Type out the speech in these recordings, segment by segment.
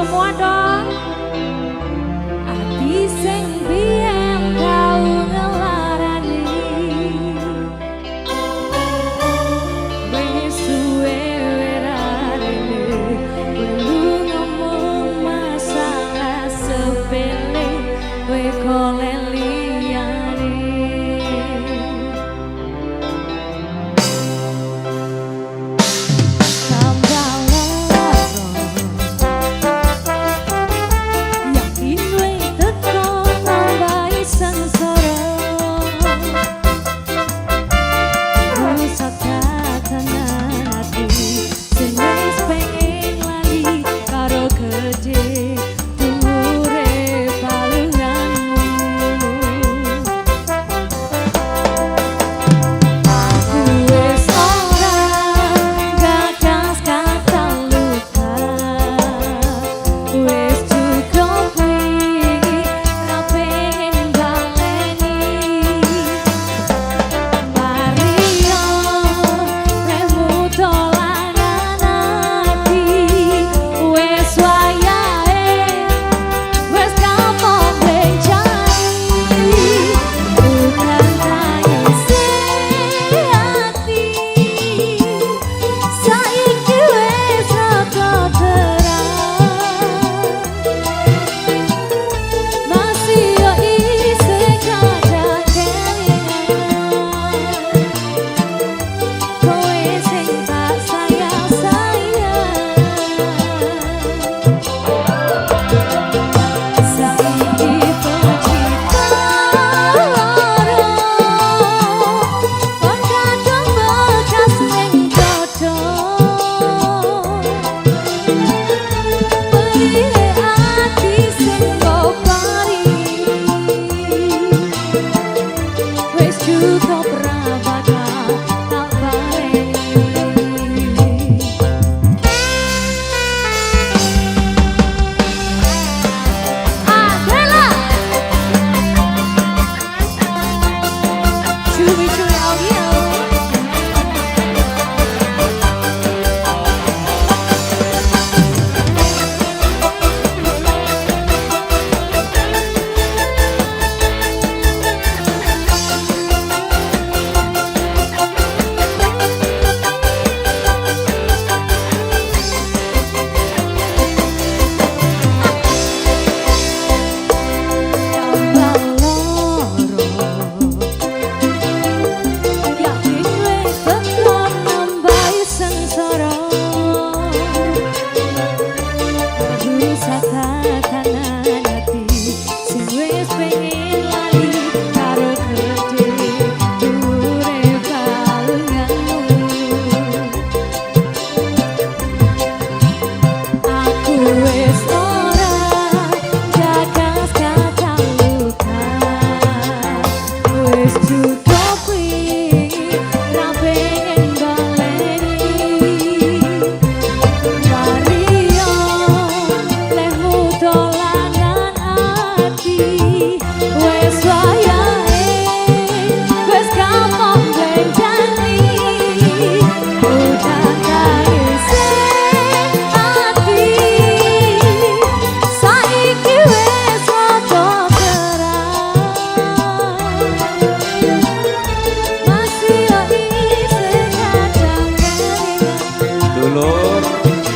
semua dong. Ati sing biyen tau ngelarani wis suwe werane perlu ngomong masalah sepele kowe golek liyane.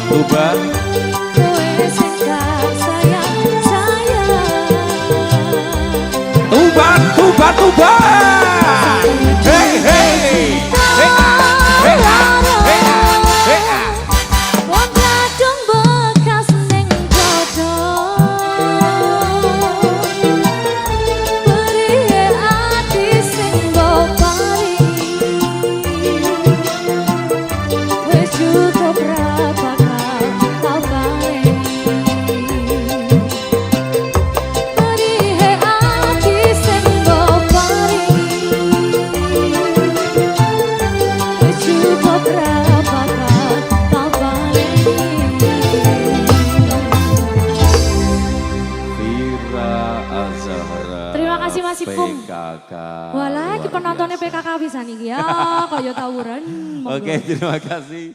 Tuban Tuban Tuban Tuban hey hey hey hey hey hey wong kadung bekas ning dodo beri ati sing mbok paringi wis cukup ra bakal tau baleni beri ati sing mbok paringi wis cukup ra bakal tau baleni. Vira Azahra. Terima kasih Mas Ipung. PKK. Walah, iki penontonnya PKK pisan iki ya, kaya tawuran. Oke, terima kasih.